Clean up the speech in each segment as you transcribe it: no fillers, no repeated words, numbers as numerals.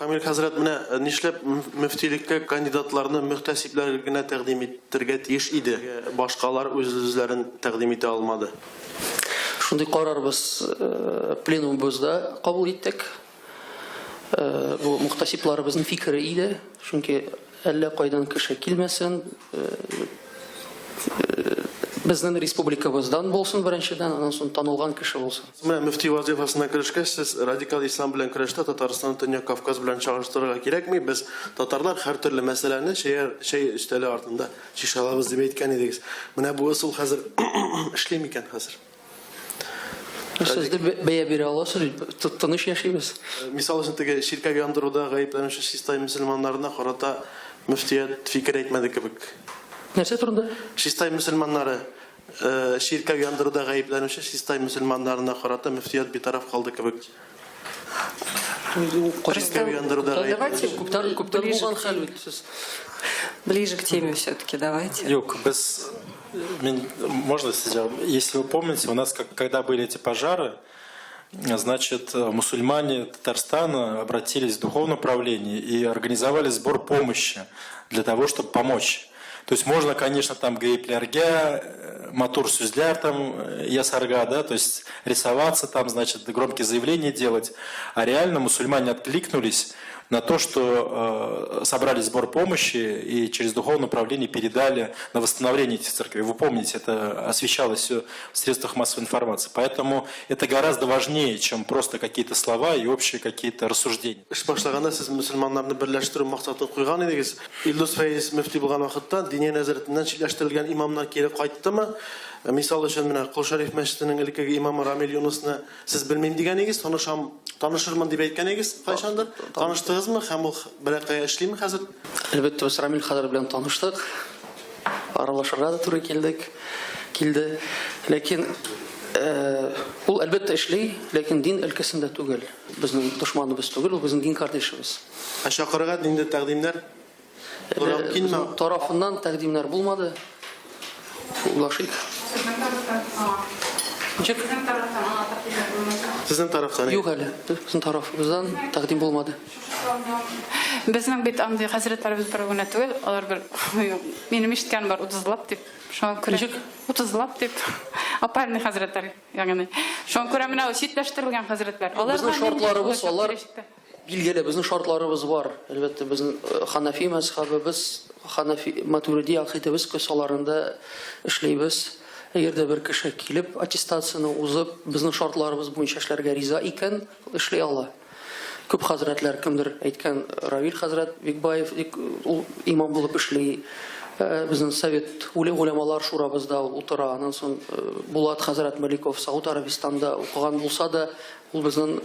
Камил хәзрәт, менә нишләп мөфтилеккә кандидатларны мөхтәсибләр генә тәкъдим итәргә тиеш иде? Башкалар үз-үзләрен тәкъдим итә алмады. Шундый карар без пленумыбызда кабул иттек. Бу мөхтәсибларыбызның фикере иде, чөнки әллә кайдан кеше килмәсен, безнең республикабыздан булсын беренчедән, аннан соң танылган кеше булсын. Менә мөфти вазифасына керешкәч, сез радикаль ислам белән көрәштә Татарстан, Төньяк Кавказ белән чагыштырырга кирәкми. Без татарлар һәр төрле мәсьәләне чәй өстәле артында шишалабыз дип әйткән идегез. Менә бу ысул хәзер эшлим икән хәзер. Сез дә бәя бирә аласыз, тыныч яшибез. Мисал өчен теге ширкәгә яндыруда гаепләнүче Систай мөселманнарына карата мөфтият фикер әйтмәде кебек. Нәрсә турында? Систай мөселманнары ширкәгә яндыруда гаепләнүче Систай мөселманнарына карата мөфтият битараф калды кебек. Ширкәгә яндыруда Давайте күптән булган хәл бит сез. ближе к теме все-таки, давайте. Юг, можно сейчас, если вы помните, у нас, когда были эти пожары, значит, мусульмане Татарстана обратились в духовное управление и организовали сбор помощи для того, чтобы помочь. То есть можно, конечно, там гейпляргя, мотор сюзляр, там ясарга, да, то есть рисоваться там, значит, громкие заявления делать. А реально мусульмане откликнулись на то, что собрали сбор помощи и через духовное управление передали на восстановление этих церквей. Вы помните, это освещалось все в средствах массовой информации. Поэтому это гораздо важнее, чем просто какие-то слова и общие какие-то рассуждения. Эш башлаганда сез мөселманнарны берләштерү максатын куйган идегез. Илдус Фәйз мөфти булган вакытта дини нәзәрәтеннән читләштерелгән имамнар кире кайттымы? Мисал өчен менә Кол Шәриф мәчетенең элеккеге имамы Рамил Юнусны сез белмим дигән идегез, танышырмын дип әйткән идегез. Кайчандыр таныштыгызмы һәм ул бәләкәй эшлиме хәзер? Әлбәттә, без Рамил хәзер белән таныштык. Аралашырга да туры килде. Ләкин ул әлбәттә эшли, ләкин дин өлкәсендә түгел. Безнең дошманыбыз түгел, ул безнең дин кардәшебез. Чакырга диндә тәкъдимнәр Тарафыннан тәкъдимнәр булмады. Улашык. Сезнең тарафтан. Юк әле, безнең тарафыбыздан тәкъдим булмады. Безнең бит андый хәзрәтләребез бер генә түгел, алар бер минем ишеткән бар 30лап дип. Шуңа күрә 30лап дип. Апарны хәзрәтләр, ягъни. Шуңа күрә менә читләштерелгән хәзрәтләр. Безнең шартларыбыз, алар билгеле, безнең шартларыбыз бар. Әлбәттә, безнең Ханафи мазхабыбыз, Ханафи Матуриди акыйдәбез кысаларында эшләйбез. Егердә бер кеше килеп аттестацияны узып, безнең шартларыбыз буенча эшләргә риза икән, эшли ала. Күп хәзрәтләр, кемдер әйткән, Равил хәзрәт Бикбаев ул имам булып эшли. Безнең совет уламалар шурабызда утыра. Аннан соң Булат хәзрәт Маликов Сауд Арабистанда укыган булса да, ул безнең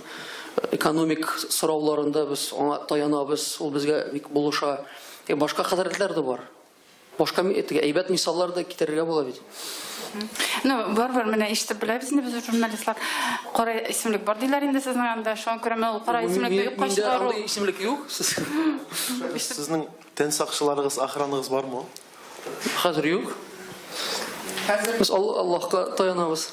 экономик сорауларында без аңа таянабыз, ул безгә бик булыша. Башка хәзрәтләр дә бар. Башка әйбәт мисаллар да китерергә була бит. Ну, бар менә ишетеп беләбез инде без журналистлар. Кара исемлек бар диләр инде сезнең анда. Шуңа күрә менә ул кара исемлекне юк качыру. Миндә исемлек юк. Сезнең тән сакчыларыгыз, охраныгыз бармы? Хәзер юк. Без Аллаһка таянабыз.